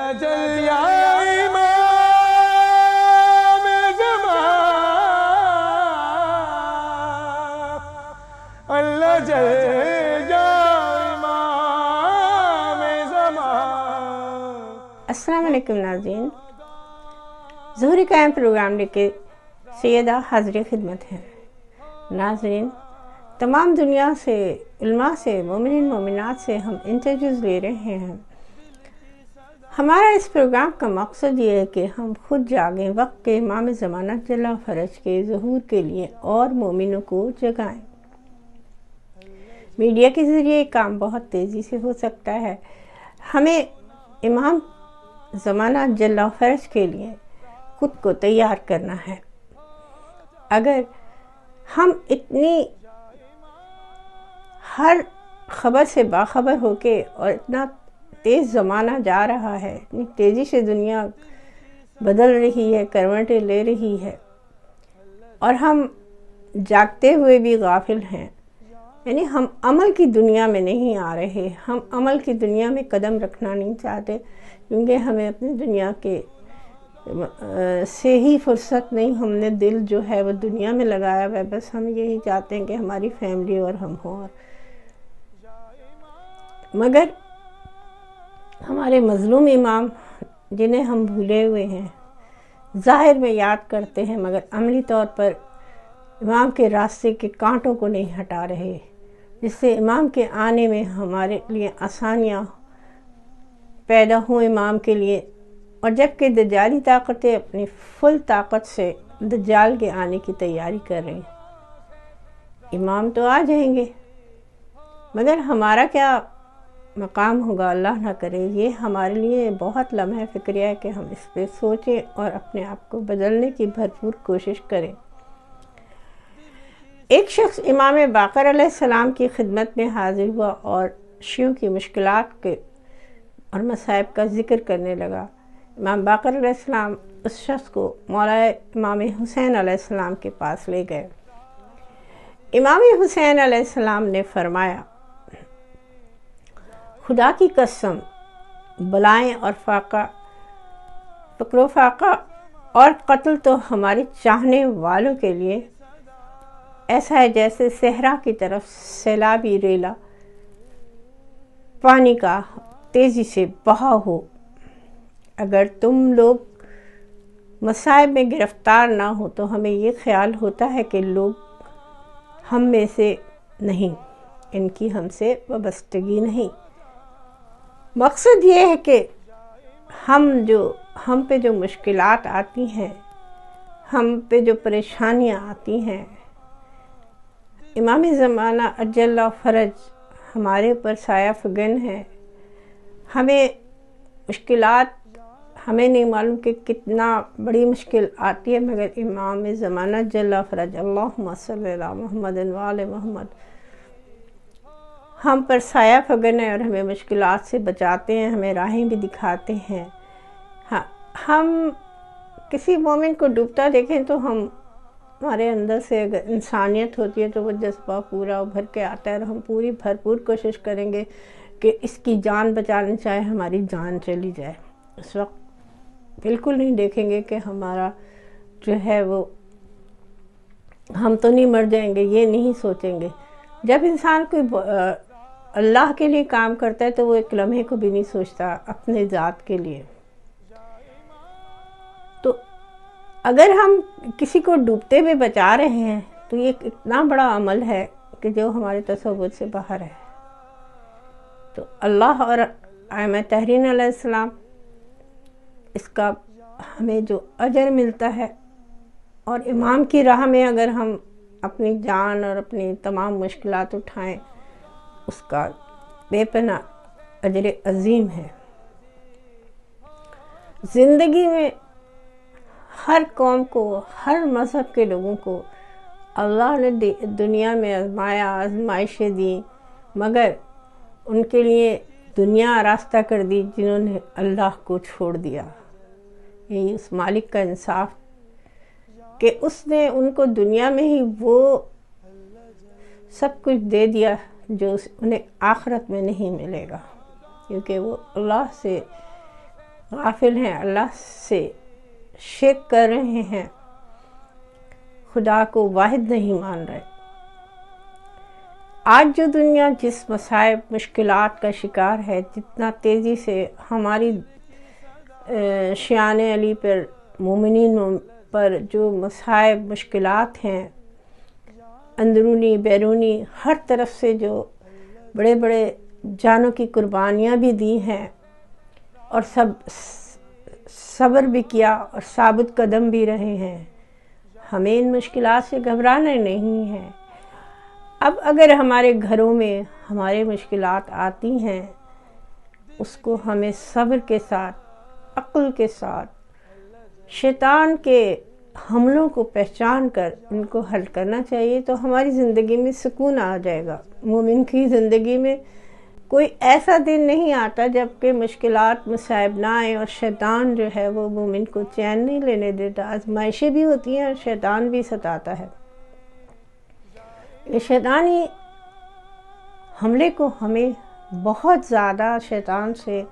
اللہ جل یا امام زمان، اللہ جل یا امام زمان۔ السلام علیکم ناظرین، ظہری قائم پروگرام لے کے سیدہ حاضر خدمت ہے۔ ناظرین، تمام دنیا سے، علماء سے، مومنین مومنات سے ہم انٹرویوز لے رہے ہیں۔ ہمارا اس پروگرام کا مقصد یہ ہے کہ ہم خود جاگیں، وقت کے امام زمانہ جل فرج کے ظہور کے لیے اور مومنوں کو جگائیں۔ میڈیا کے ذریعے کام بہت تیزی سے ہو سکتا ہے۔ ہمیں امام زمانہ جل فرج کے لیے خود کو تیار کرنا ہے۔ اگر ہم اتنی ہر خبر سے باخبر ہو کے، اور اتنا تیز زمانہ جا رہا ہے، اتنی تیزی سے دنیا بدل رہی ہے، کروٹیں لے رہی ہے، اور ہم جاگتے ہوئے بھی غافل ہیں، یعنی ہم عمل کی دنیا میں نہیں آ رہے، ہم عمل کی دنیا میں قدم رکھنا نہیں چاہتے، کیونکہ ہمیں اپنی دنیا کے سے ہی فرصت نہیں۔ ہم نے دل جو ہے وہ دنیا میں لگایا ہوا ہے، بس ہم یہی چاہتے ہیں کہ ہماری فیملی اور ہم ہوں، مگر ہمارے مظلوم امام جنہیں ہم بھولے ہوئے ہیں، ظاہر میں یاد کرتے ہیں مگر عملی طور پر امام کے راستے کے کانٹوں کو نہیں ہٹا رہے، جس سے امام کے آنے میں ہمارے لیے آسانیاں پیدا ہوں امام کے لیے، اور جبکہ دجالی طاقتیں اپنی فل طاقت سے دجال کے آنے کی تیاری کر رہی ہیں۔ امام تو آ جائیں گے، مگر ہمارا کیا مقام ہوگا؟ اللہ نہ کرے۔ یہ ہمارے لیے بہت لمحہ فکریہ ہے کہ ہم اس پہ سوچیں اور اپنے آپ کو بدلنے کی بھرپور کوشش کریں۔ ایک شخص امام باقر علیہ السلام کی خدمت میں حاضر ہوا اور شیعوں کی مشکلات کے اور مصائب کا ذکر کرنے لگا۔ امام باقر علیہ السلام اس شخص کو مولا امام حسین علیہ السلام کے پاس لے گئے۔ امام حسین علیہ السلام نے فرمایا، خدا کی قسم، بلائیں اور فقر و فاقہ اور قتل تو ہمارے چاہنے والوں کے لیے ایسا ہے جیسے صحرا کی طرف سیلابی ریلا پانی کا تیزی سے بہاؤ ہو۔ اگر تم لوگ مصائب میں گرفتار نہ ہو تو ہمیں یہ خیال ہوتا ہے کہ لوگ ہم میں سے نہیں، ان کی ہم سے وابستگی نہیں۔ مقصد یہ ہے کہ ہم پہ جو مشکلات آتی ہیں، ہم پہ جو پریشانیاں آتی ہیں، امام زمانہ اجل فرج ہمارے اوپر سایہ فگن ہے۔ ہمیں مشکلات، ہمیں نہیں معلوم کہ کتنا بڑی مشکل آتی ہے، مگر امام زمانہ جل فرج اللہم صلی علی محمد وآل محمد ہم پر سایہ فگن ہے اور ہمیں مشکلات سے بچاتے ہیں، ہمیں راہیں بھی دکھاتے ہیں۔ ہم کسی مومن کو ڈوبتا دیکھیں تو ہمارے اندر سے اگر انسانیت ہوتی ہے تو وہ جذبہ پورا ابھر کے آتا ہے، اور ہم پوری بھرپور کوشش کریں گے کہ اس کی جان بچانے، چاہے ہماری جان چلی جائے۔ اس وقت بالکل نہیں دیکھیں گے کہ ہمارا جو ہے وہ ہم تو نہیں مر جائیں گے، یہ نہیں سوچیں گے۔ جب انسان کوئی اللہ کے لیے کام کرتا ہے تو وہ ایک لمحے کو بھی نہیں سوچتا اپنے ذات کے لیے۔ تو اگر ہم کسی کو ڈوبتے ہوئے بچا رہے ہیں تو یہ اتنا بڑا عمل ہے کہ جو ہمارے تصور سے باہر ہے۔ تو اللہ اور ائمہ تحرین علیہ السلام، اس کا ہمیں جو اجر ملتا ہے، اور امام کی راہ میں اگر ہم اپنی جان اور اپنی تمام مشکلات اٹھائیں، اس کا بے پناہ اجر عظیم ہے۔ زندگی میں ہر قوم کو، ہر مذہب کے لوگوں کو اللہ نے دنیا میں آزمائشیں دیں، مگر ان کے لیے دنیا آراستہ کر دی جنہوں نے اللہ کو چھوڑ دیا۔ یہی اس مالک کا انصاف کہ اس نے ان کو دنیا میں ہی وہ سب کچھ دے دیا جو انہیں آخرت میں نہیں ملے گا، کیونکہ وہ اللہ سے غافل ہیں، اللہ سے شرک کر رہے ہیں، خدا کو واحد نہیں مان رہے۔ آج جو دنیا جس مصائب مشکلات کا شکار ہے، جتنا تیزی سے ہماری شیان علی پر، مومنین پر جو مصائب مشکلات ہیں، اندرونی بیرونی ہر طرف سے جو بڑے بڑے جانوں کی قربانیاں بھی دی ہیں اور صبر بھی کیا اور ثابت قدم بھی رہے ہیں، ہمیں ان مشکلات سے گھبرانا نہیں ہے۔ اب اگر ہمارے گھروں میں ہمارے مشکلات آتی ہیں، اس کو ہمیں صبر کے ساتھ، عقل کے ساتھ، شیطان کے حملوں کو پہچان کر ان کو حل کرنا چاہیے، تو ہماری زندگی میں سکون آ جائے گا۔ مومن کی زندگی میں کوئی ایسا دن نہیں آتا جب کہ مشکلات مصائب نہ آئیں اور شیطان جو ہے وہ مومن کو چین نہیں لینے دیتا۔ آزمائشیں بھی ہوتی ہیں اور شیطان بھی ستاتا ہے۔ یہ شیطانی حملے کو ہمیں بہت زیادہ شیطان سے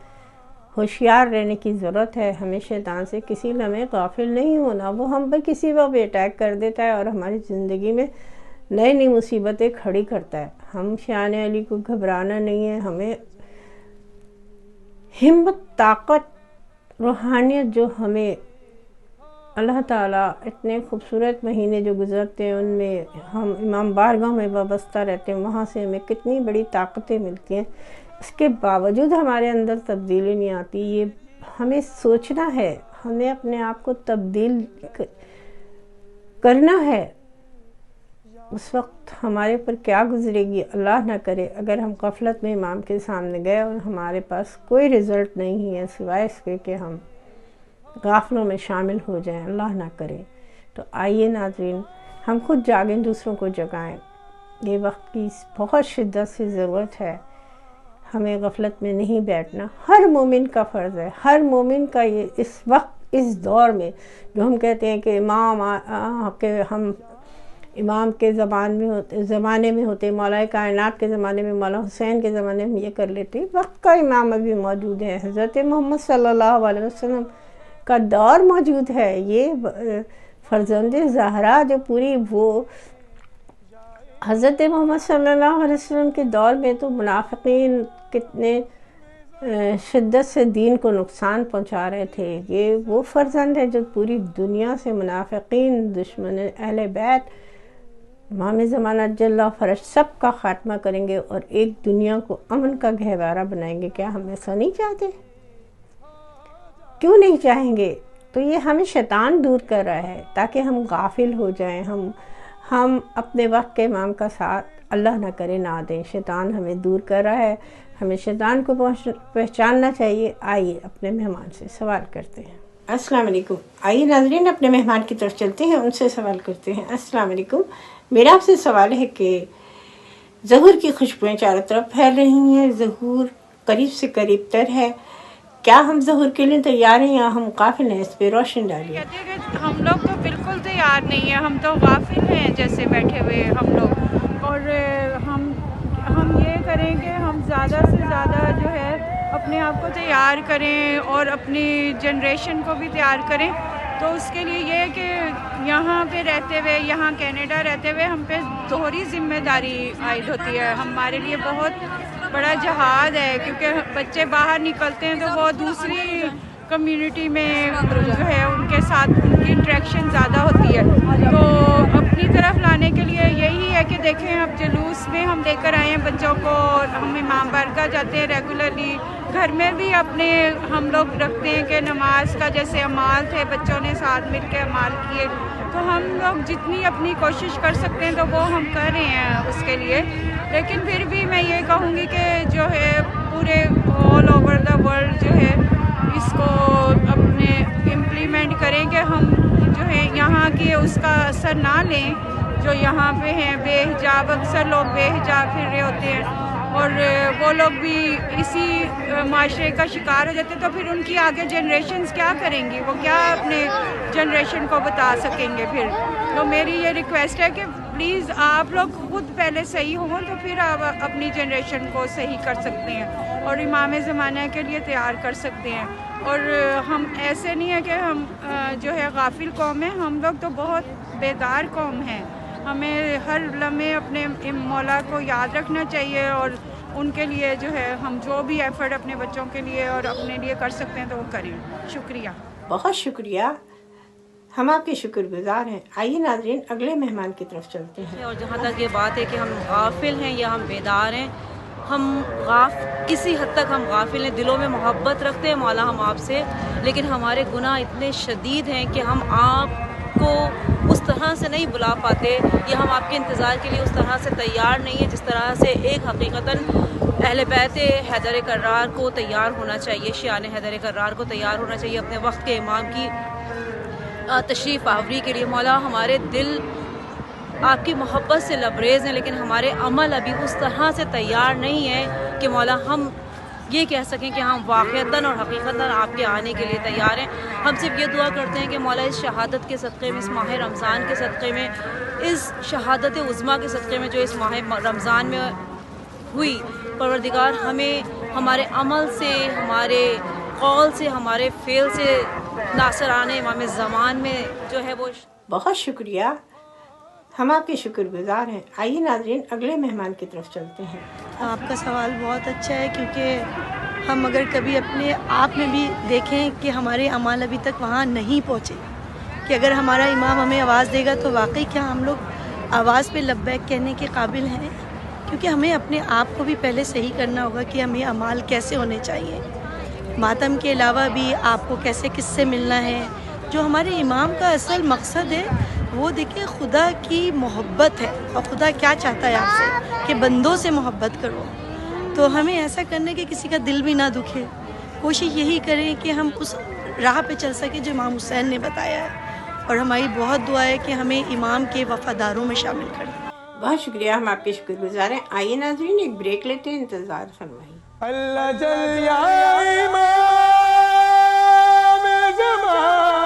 ہوشیار رہنے کی ضرورت ہے۔ ہمیں شیطان سے کسی لمحے غافل نہیں ہونا، وہ ہم پر کسی وقت اٹیک کر دیتا ہے اور ہماری زندگی میں نئی نئی مصیبتیں کھڑی کرتا ہے۔ ہم شیان علی کو گھبرانا نہیں ہے، ہمیں ہمت، طاقت، روحانیت جو ہمیں اللہ تعالیٰ اتنے خوبصورت مہینے جو گزرتے ہیں ان میں ہم امام بارگاہ میں وابستہ رہتے ہیں، وہاں سے ہمیں کتنی بڑی طاقتیں ملتی ہیں، اس کے باوجود ہمارے اندر تبدیلی نہیں آتی۔ یہ ہمیں سوچنا ہے، ہمیں اپنے آپ کو تبدیل کرنا ہے۔ اس وقت ہمارے پر کیا گزرے گی اللہ نہ کرے، اگر ہم غفلت میں امام کے سامنے گئے اور ہمارے پاس کوئی رزلٹ نہیں ہے سوائے اس کے کہ ہم غافلوں میں شامل ہو جائیں، اللہ نہ کرے۔ تو آئیے ناظرین، ہم خود جاگیں، دوسروں کو جگائیں۔ یہ وقت کی بہت شدت سے ضرورت ہے، ہمیں غفلت میں نہیں بیٹھنا۔ ہر مومن کا فرض ہے، ہر مومن کا یہ اس وقت، اس دور میں جو ہم کہتے ہیں کہ ہم امام کے زمانے میں ہوتے، مولا کائنات کے زمانے میں، مولا حسین کے زمانے میں یہ کر لیتے، وقت کا امام ابھی موجود ہے، حضرت محمد صلی اللہ علیہ وسلم کا دور موجود ہے۔ یہ فرزند زہرا جو پوری، وہ حضرت محمد صلی اللہ علیہ وسلم کے دور میں تو منافقین کتنے شدت سے دین کو نقصان پہنچا رہے تھے۔ یہ وہ فرزند ہے جو پوری دنیا سے منافقین، دشمن اہل بیت، امام زمانہ جل فرج سب کا خاتمہ کریں گے اور ایک دنیا کو امن کا گہوارہ بنائیں گے۔ کیا ہم ایسا نہیں چاہتے؟ کیوں نہیں چاہیں گے؟ تو یہ ہمیں شیطان دور کر رہا ہے تاکہ ہم غافل ہو جائیں، ہم اپنے وقت کے امام کا ساتھ اللہ نہ کرے نہ دیں۔ شیطان ہمیں دور کر رہا ہے، ہمیں شیطان کو پہچاننا چاہیے۔ آئیے اپنے مہمان سے سوال کرتے ہیں۔ السلام علیکم۔ آئیے ناظرین اپنے مہمان کی طرف چلتے ہیں، ان سے سوال کرتے ہیں۔ السلام علیکم، میرا آپ سے سوال ہے کہ ظہور کی خوشبوئیں چاروں طرف پھیل رہی ہیں، ظہور قریب سے قریب تر ہے، کیا ہم ظہور کے لیے تیار ہیں یا ہم غافل ہیں؟ اس پہ روشن ڈالیے۔ کہتے ہیں کہ ہم لوگ تو بالکل تیار نہیں ہیں، ہم تو غافل ہیں جیسے بیٹھے ہوئے ہم لوگ، اور ہم یہ کریں کہ ہم زیادہ سے زیادہ جو ہے اپنے آپ کو تیار کریں اور اپنی جنریشن کو بھی تیار کریں۔ تو اس کے لیے یہ ہے کہ یہاں پہ رہتے ہوئے، یہاں کینیڈا رہتے ہوئے ہم پہ دوہری ذمہ داری عائد ہوتی ہے۔ ہمارے لیے بہت بڑا جہاد ہے، کیونکہ بچے باہر نکلتے ہیں تو وہ دوسری کمیونٹی میں جو ہے ان کے ساتھ ان کی انٹریکشن زیادہ ہوتی ہے۔ تو اپنی طرف لانے کے لیے یہی ہے کہ دیکھیں اب جلوس میں ہم لے کر آئے ہیں بچوں کو، ہم امام بارگاہ جاتے ہیں ریگولرلی، گھر میں بھی اپنے ہم لوگ رکھتے ہیں کہ نماز کا جیسے اعمال تھے، بچوں نے ساتھ مل کے اعمال کیے، تو ہم لوگ جتنی اپنی کوشش کر سکتے ہیں تو وہ ہم کر رہے ہیں اس کے لیے۔ لیکن پھر بھی میں یہ کہوں گی کہ جو ہے پورے آل اوور دا ورلڈ جو ہے اس کو اپنے امپلیمنٹ کریں کہ ہم جو ہے یہاں کی اس کا اثر نہ لیں، جو یہاں پہ ہیں بے حجاب، اکثر لوگ بے حجاب پھر رہے ہوتے ہیں اور وہ لوگ بھی اسی معاشرے کا شکار ہو جاتے ہیں، تو پھر ان کی آگے جنریشنز کیا کریں گی؟ وہ کیا اپنے جنریشن کو بتا سکیں گے پھر؟ تو میری یہ ریکویسٹ ہے کہ پلیز آپ لوگ خود پہلے صحیح ہوں تو پھر آپ اپنی جنریشن کو صحیح کر سکتے ہیں اور امام زمانہ کے لیے تیار کر سکتے ہیں. اور ہم ایسے نہیں ہے کہ ہم جو ہے غافل قوم ہیں، ہم لوگ تو بہت بیدار قوم ہیں. ہمیں ہر لمحے اپنے مولا کو یاد رکھنا چاہیے اور ان کے لیے جو ہے ہم جو بھی ایفرٹ اپنے بچوں کے لیے اور اپنے لیے کر سکتے ہیں تو وہ کریں. شکریہ. بہت شکریہ، ہم آپ کے شکر گزار ہیں. آئیے ناظرین اگلے مہمان کی طرف چلتے ہیں. اور جہاں تک یہ بات ہے کہ ہم غافل ہیں یا ہم بیدار ہیں، ہم کسی حد تک ہم غافل ہیں، دلوں میں محبت رکھتے ہیں مولا ہم آپ سے، لیکن ہمارے گناہ اتنے شدید ہیں کہ ہم آپ کو اس طرح سے نہیں بلا پاتے یا ہم آپ کے انتظار کے لیے اس طرح سے تیار نہیں ہیں جس طرح سے ایک حقیقتاً اہل بیت حیدر کرار کو تیار ہونا چاہیے، شیعان حیدر کرار کو تیار ہونا چاہیے اپنے وقت کے امام کی تشریف آوری کے لیے. مولا ہمارے دل آپ کی محبت سے لبریز ہیں، لیکن ہمارے عمل ابھی اس طرح سے تیار نہیں ہے کہ مولا ہم یہ کہہ سکیں کہ ہم واقعتاً اور حقیقتاً آپ کے آنے کے لیے تیار ہیں. ہم صرف یہ دعا کرتے ہیں کہ مولا اس شہادت کے صدقے میں، اس ماہ رمضان کے صدقے میں، اس شہادت عظمیٰ کے صدقے میں جو اس ماہ رمضان میں ہوئی، پروردگار ہمیں ہمارے عمل سے، ہمارے قول سے، ہمارے فعل سے ناصران امام زمان میں جو ہے وہ. بہت شکریہ، ہم آپ کے شکر گزار ہیں. آئیے ناظرین اگلے مہمان کی طرف چلتے ہیں. آپ کا سوال بہت اچھا ہے، کیونکہ ہم اگر کبھی اپنے آپ میں بھی دیکھیں کہ ہمارے اعمال ابھی تک وہاں نہیں پہنچے، کہ اگر ہمارا امام ہمیں آواز دے گا تو واقعی کیا ہم لوگ آواز پہ لبیک کہنے کے قابل ہیں؟ کیونکہ ہمیں اپنے آپ کو بھی پہلے صحیح کرنا ہوگا کہ ہمیں اعمال کیسے ہونے چاہیے. ماتم کے علاوہ بھی آپ کو کیسے کس سے ملنا ہے. جو ہمارے امام کا اصل مقصد ہے وہ دیکھیں خدا کی محبت ہے، اور خدا کیا چاہتا ہے آپ سے کہ بندوں سے محبت کرو. تو ہمیں ایسا کرنے کہ کسی کا دل بھی نہ دکھے. کوشش یہی کریں کہ ہم اس راہ پہ چل سکیں جو امام حسین نے بتایا ہے، اور ہماری بہت دعا ہے کہ ہمیں امام کے وفاداروں میں شامل کریں. بہت شکریہ، ہم آپ کے شکر گزار ہیں. آئیے ناظرین ایک بریک لیتے ہیں، انتظار فرمائیے. اللہ جل یا امام زمان،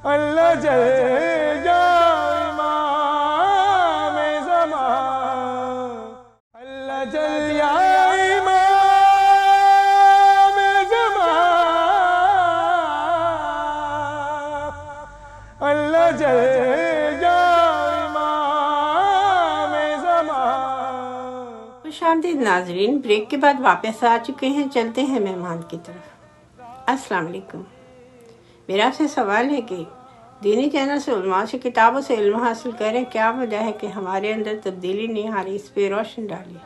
اللہ جل یا امام زمان، اللہ جل یا امام زمان، اللہ جل یا امام زمان. خوش آمدید ناظرین، بریک کے بعد واپس آ چکے ہیں. چلتے ہیں مہمان کی طرف. السلام علیکم. میرا آپ سے سوال ہے کہ دینی چینل سے علماء سے کتابوں سے علم حاصل کریں، کیا وجہ ہے کہ ہمارے اندر تبدیلی نہیں آ رہی؟ اس پہ روشن ڈالیے.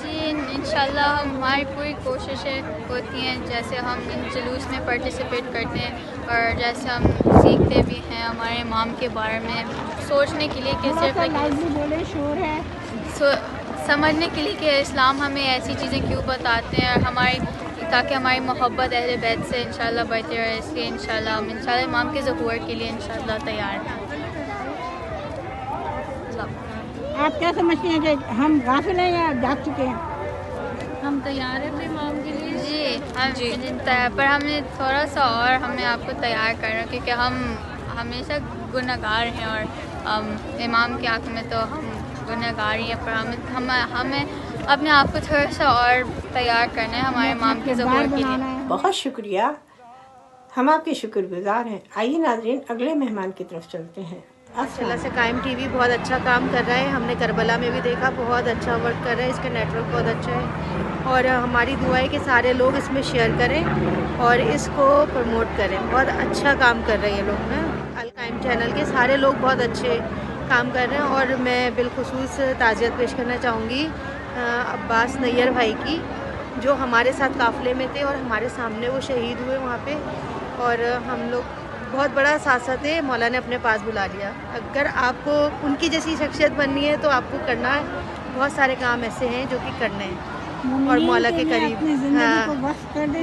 جی انشاءاللہ ہماری پوری کوششیں ہوتی ہیں، جیسے ہم ان جلوس میں پارٹیسپیٹ کرتے ہیں اور جیسے ہم سیکھتے بھی ہیں ہمارے امام کے بارے میں، سوچنے کے لیے کہ سمجھنے کے لیے کہ اسلام ہمیں ایسی چیزیں کیوں بتاتے ہیں، اور ہماری تاکہ ہماری محبت اہل بیت سے انشاءاللہ بڑھتی رہے. اس لیے انشاءاللہ ہم انشاءاللہ امام کے ظہور کے لیے انشاءاللہ تیار ہیں. آپ کیا سمجھتے ہیں کہ ہم غافل ہیں یا جاگ چکے ہیں؟ ہم تیار ہیں اپنے امام کے لیے. جی پر ہمیں تھوڑا سا اور ہمیں آپ کو تیار کرنا، کیونکہ ہم ہمیشہ گناہ گار ہیں اور امام کی آنکھ میں تو ہم گناہ گار ہی ہیں، پر ہمیں اپنے آپ کو تھوڑا سا اور تیار کرنا ہے ہمارے امام کے ظہور کے لیے. بہت شکریہ، ہم آپ کے شکر گزار ہیں. آئیے ناظرین اگلے مہمان کی طرف چلتے ہیں. اللہ سے قائم ٹی وی بہت اچھا کام کر رہا ہے. ہم نے کربلا میں بھی دیکھا، بہت اچھا ورک کر رہا ہے. اس کا نیٹ ورک بہت اچھا ہے، اور ہماری دعا ہے کہ سارے لوگ اس میں شیئر کریں اور اس کو پروموٹ کریں. بہت اچھا کام کر رہے ہیں یہ لوگ نا، القائم چینل کے سارے لوگ بہت اچھے کام کر رہے ہیں. اور میں بالخصوص تعزیت پیش کرنا چاہوں گی عباس نیر بھائی کی، جو ہمارے ساتھ قافلے میں تھے اور ہمارے سامنے وہ شہید ہوئے وہاں پہ، اور ہم لوگ بہت بڑا ساتھ ہے. مولا نے اپنے پاس بلا لیا. اگر آپ کو ان کی جیسی شخصیت بننی ہے تو آپ کو کرنا ہے، بہت سارے کام ایسے ہیں جو کہ کرنے ہیں، اور مولا کے قریب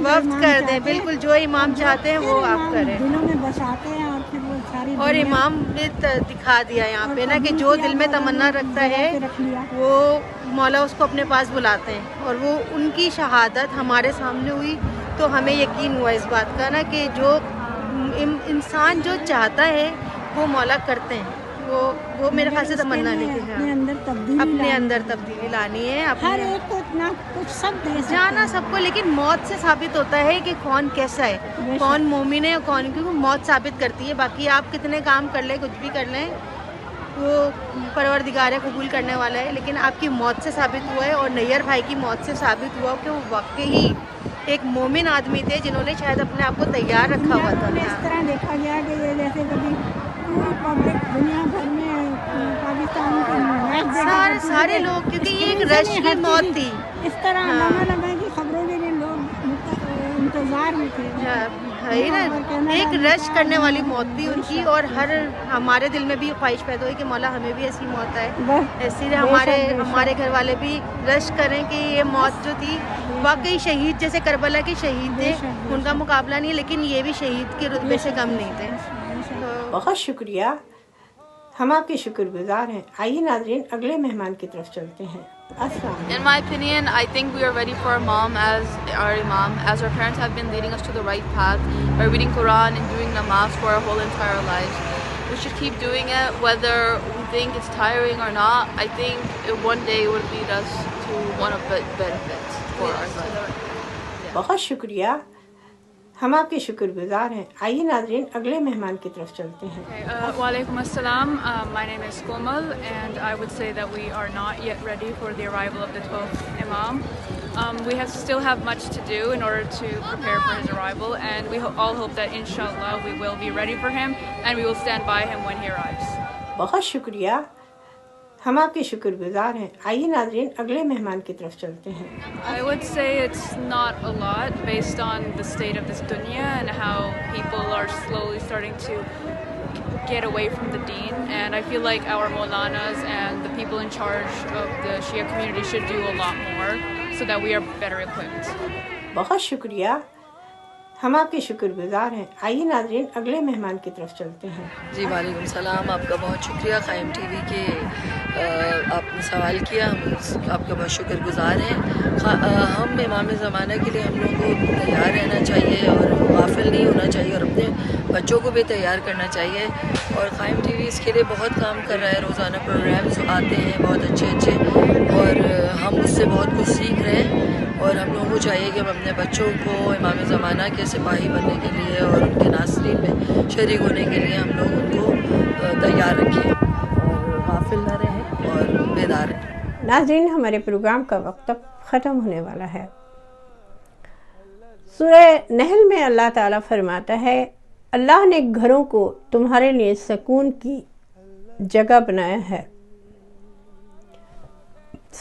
وقف کر دیں. بالکل جو امام چاہتے ہیں وہ آپ کریں. دلوں میں بساتے ہیں اور پھر وہ ساری اور امام نے دکھا دیا یہاں پہ نا کہ جو دل میں تمنا رکھتا ہے وہ مولا اس کو اپنے پاس بلاتے ہیں. اور وہ ان کی شہادت ہمارے سامنے ہوئی تو ہمیں یقین ہوا اس بات کا نا کہ جو انسان جو چاہتا ہے وہ مولا کرتے ہیں. وہ میرے خیال سے تمنا لے کے اپنے اندر تبدیلی لانی ہے. ہر ایک کو اتنا کچھ سب دے جانا سب کو، لیکن موت سے ثابت ہوتا ہے کہ کون کیسا ہے، کون مومن ہے اور کون، کیونکہ موت ثابت کرتی ہے. باقی آپ کتنے کام کر لیں، کچھ بھی کر لیں، وہ پروردگار قبول کرنے والا ہے. لیکن آپ کی موت سے ثابت ہوا ہے، اور نیئر بھائی کی موت سے ثابت ہوا کہ وہ واقعی ایک مومن آدمی تھے جنہوں نے شاید اپنے آپ کو تیار رکھا ہوا تھا. اس طرح دیکھا گیا کہ یہ جیسے کبھی پوری پبلک دنیا بھر میں پاکستان کے سارے لوگ، کیونکہ یہ ایک رش کی موت تھی. اس طرح لمحہ لمحہ کی خبروں کے لیے لوگ انتظار میں تھے. ہے نا، ایک رش کرنے والی موت تھی ان کی. اور ہمارے دل میں بھی خواہش پیدا ہوئی کہ مولا ہمیں بھی ایسی موت آئے، اسی لیے ہمارے گھر والے بھی رش کریں کہ یہ موت جو تھی واقعی شہید، جیسے کربلا کے شہید تھے، ان کا مقابلہ نہیں، لیکن یہ بھی شہید کے رتبے سے کم نہیں تھے. بہت شکریہ، ہم آپ کے شکر گزار ہیں. آئیے ناظرین اگلے مہمان کی طرف چلتے ہیں. In my opinion, I think we are ready for our mom as our imam, as our parents have been leading us to the right path by reading Quran and doing namaz for our whole entire lives. We should keep doing it, whether we think it's tiring or not. I think one day it would lead us to one of the benefits for our life. بہت شکریہ، ہم آپ کے شکر گزار ہیں. آئیے ناظرین اگلے مہمان کی طرف چلتے ہیں. Walaikum assalam. My name is Komal, and I would say that we are not yet ready for the arrival of the 12th Imam. We still have much to do in order to prepare for his arrival, and we all hope that inshallah we will be ready for him and we will stand by him when he arrives. بہت شکریہ، ہم آپ کے شکر گزار ہیں. آئیے ناظرین اگلے مہمان کی طرف چلتے ہیں. I would say it's not a lot based on the state of this dunya and how people are slowly starting to get away from the deen, and I feel like our Maulanas and the people in charge of the Shia community should do a lot more so that we are better equipped. بہت شکریہ، ہم آپ کے شکر گزار ہیں. آئیے ناظرین اگلے مہمان کی طرف چلتے ہیں. جی وعلیکم السلام. آپ کا بہت شکریہ قائم ٹی وی کے آپ نے سوال کیا، ہم آپ کا بہت شکر گزار ہیں. ہم امام زمانہ کے لیے ہم لوگوں کو تیار رہنا چاہیے اور غافل نہیں ہونا چاہیے، اور اپنے بچوں کو بھی تیار کرنا چاہیے. اور قائم ٹی وی اس کے لیے بہت کام کر رہا ہے. روزانہ پروگرامز آتے ہیں بہت اچھے، اور ہم اس سے بہت کچھ سیکھ رہے ہیں. اور ہم لوگوں کو چاہیے کہ ہم اپنے بچوں کو امام زمانہ کے سپاہی بننے کے لیے اور ان کے ناصرین میں شریک ہونے کے لیے ہم لوگ ان کو تیار رکھیں اور غافل نہ رہیں اور بیدار رہیں. ناظرین ہمارے پروگرام کا وقت اب ختم ہونے والا ہے. سورہ نحل میں اللہ تعالیٰ فرماتا ہے، اللہ نے گھروں کو تمہارے لیے سکون کی جگہ بنایا ہے.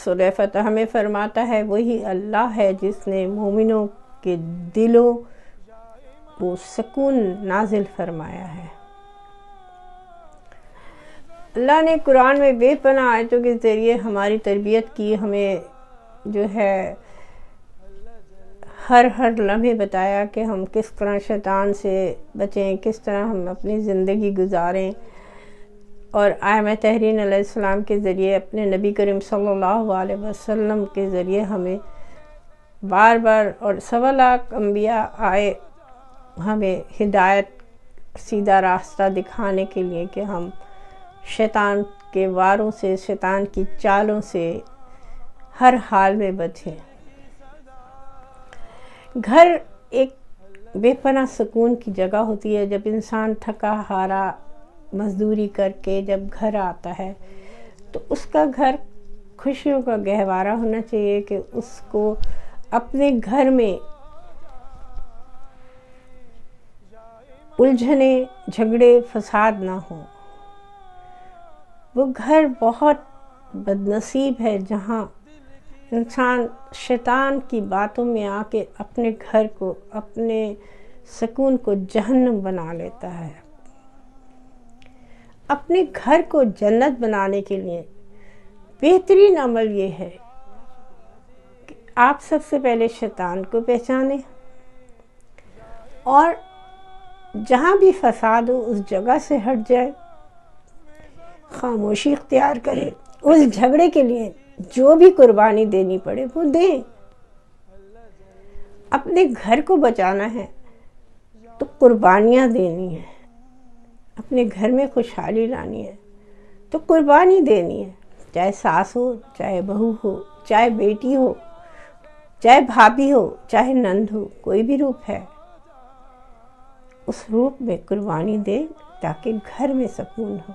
سورہ فتح میں فرماتا ہے وہی اللہ ہے جس نے مومنوں کے دلوں کو سکون نازل فرمایا ہے. اللہ نے قرآن میں بے پناہ آیتوں کے ذریعے ہماری تربیت کی، ہمیں جو ہے ہر لمحے بتایا کہ ہم کس طرح شیطان سے بچیں، کس طرح ہم اپنی زندگی گزاریں. اور ائمہ تحرین علیہ السلام کے ذریعے، اپنے نبی کریم صلی اللہ علیہ وسلم کے ذریعے ہمیں بار بار اور 1.25 لاکھ انبیاء آئے ہمیں ہدایت، سیدھا راستہ دکھانے کے لیے کہ ہم شیطان کے واروں سے، شیطان کی چالوں سے ہر حال میں بچیں. گھر ایک بے پناہ سکون کی جگہ ہوتی ہے. جب انسان تھکا ہارا مزدوری کر کے جب گھر آتا ہے تو اس کا گھر خوشیوں کا گہوارہ ہونا چاہیے کہ اس کو اپنے گھر میں الجھنے، جھگڑے، فساد نہ ہوں. وہ گھر بہت بدنصیب ہے جہاں انسان شیطان کی باتوں میں آ کے اپنے گھر کو، اپنے سکون کو جہنم بنا لیتا ہے. اپنے گھر کو جنت بنانے کے لیے بہترین عمل یہ ہے کہ آپ سب سے پہلے شیطان کو پہچانیں اور جہاں بھی فساد ہو اس جگہ سے ہٹ جائے، خاموشی اختیار کریں. اس جھگڑے کے لیے جو بھی قربانی دینی پڑے وہ دیں. اپنے گھر کو بچانا ہے تو قربانیاں دینی ہیں. اپنے گھر میں خوشحالی لانی ہے تو قربانی دینی ہے، چاہے ساس ہو، چاہے بہو ہو، چاہے بیٹی ہو، چاہے بھابھی ہو، چاہے نند ہو، کوئی بھی روپ ہے، اس روپ میں قربانی دے تاکہ گھر میں سکون ہو۔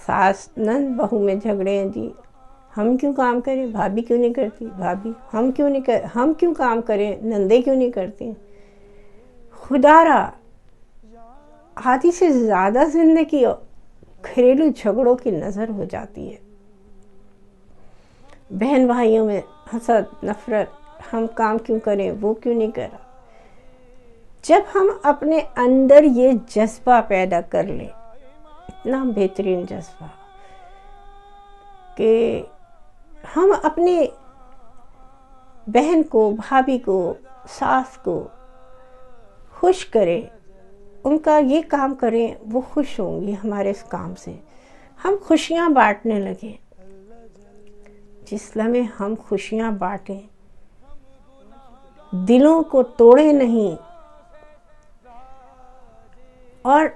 ساس نند بہو میں جھگڑے ہیں، جی ہم کیوں کام کریں، بھابھی کیوں نہیں کرتی، بھابھی ہم کیوں کام کریں، نندے کیوں نہیں کرتی۔ خدا را آدھی سے زیادہ زندگی گھریلو جھگڑوں کی نظر ہو جاتی ہے، بہن بھائیوں میں حسد، نفرت، ہم کام کیوں کریں، وہ کیوں نہیں کرا۔ جب ہم اپنے اندر یہ جذبہ پیدا کر لیں، اتنا بہترین جذبہ کہ ہم اپنی بہن کو، بھابھی کو، ساس کو خوش کریں، ان کا یہ کام کریں، وہ خوش ہوں گی ہمارے اس کام سے، ہم خوشیاں بانٹنے لگیں۔ جس لمحے ہم خوشیاں بانٹیں، دلوں کو توڑے نہیں، اور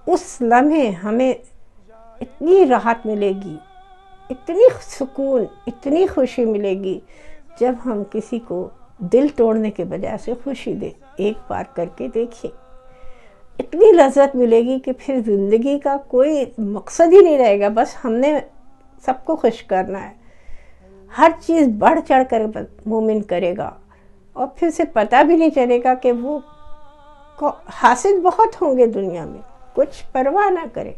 اس لمحے ہمیں اتنی راحت ملے گی، اتنی سکون، اتنی خوشی ملے گی، جب ہم کسی کو دل توڑنے کے بجائے سے خوشی دیں۔ ایک بار کر کے دیکھیے، اتنی لذت ملے گی کہ پھر زندگی کا کوئی مقصد ہی نہیں رہے گا، بس ہم نے سب کو خوش کرنا ہے۔ ہر چیز بڑھ چڑھ کر مومن کرے گا، اور پھر سے پتہ بھی نہیں چلے گا کہ وہ حاصل بہت ہوں گے دنیا میں، کچھ پرواہ نہ کرے،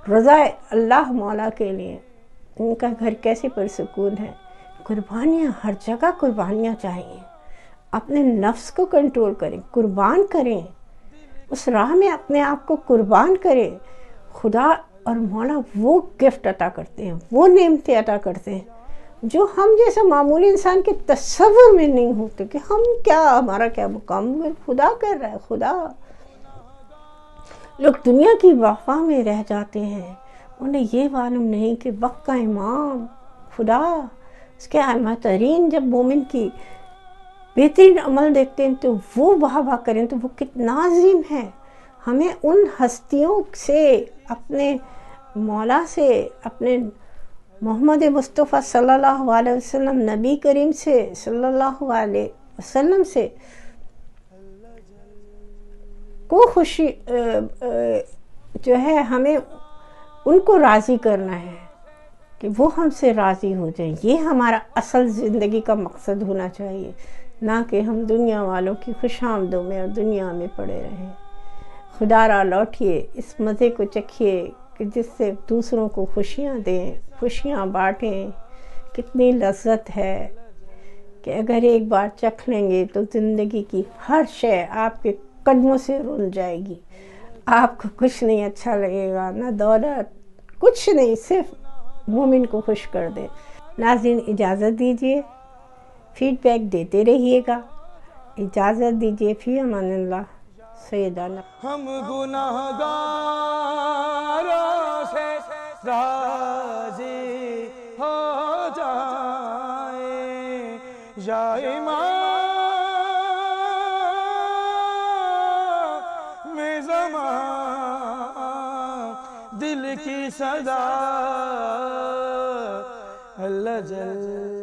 رضا اللہ مولا کے لیے ان کا گھر کیسے پرسکون ہے۔ قربانیاں، ہر جگہ قربانیاں چاہیے، اپنے نفس کو کنٹرول کریں، قربان کریں، اس راہ میں اپنے آپ کو قربان کریں۔ خدا اور مولا وہ گفٹ عطا کرتے ہیں، وہ نعمتیں عطا کرتے ہیں جو ہم جیسے معمولی انسان کے تصور میں نہیں ہوتے کہ ہم کیا، ہمارا کیا مقام ہے، خدا کر رہا ہے۔ خدا، لوگ دنیا کی وفا میں رہ جاتے ہیں، انہیں یہ معلوم نہیں کہ وقت کا امام خدا، اس کے اعلیٰ ترین جب مومن کی بہترین عمل دیکھتے ہیں تو وہ واہ واہ کریں تو وہ کتنا عظیم ہے۔ ہمیں ان ہستیوں سے، اپنے مولا سے، اپنے محمد مصطفیٰ صلی اللہ علیہ وسلم، نبی کریم سے صلی اللہ علیہ وسلم سے کو خوشی جو ہے، ہمیں ان کو راضی کرنا ہے کہ وہ ہم سے راضی ہو جائیں۔ یہ ہمارا اصل زندگی کا مقصد ہونا چاہیے، نہ کہ ہم دنیا والوں کی خوش آمدوں میں اور دنیا میں پڑے رہیں۔ خدا را لوٹیے، اس مزے کو چکھیے کہ جس سے دوسروں کو خوشیاں دیں، خوشیاں بانٹیں۔ کتنی لذت ہے کہ اگر ایک بار چکھ لیں گے تو زندگی کی ہر شے آپ کے قدموں سے رل جائے گی، آپ کو کچھ نہیں اچھا لگے گا، نہ دولت، کچھ نہیں، صرف مومن کو خوش کر دے۔ ناظرین اجازت دیجیے، فیڈ بیک دیتے رہیے گا، اجازت دیجیے، فی امان اللہ، سیدنا۔ ہم گناہگاروں سے راضی ہو جائیں یا امام زمان، دل کی صدا اللہ جل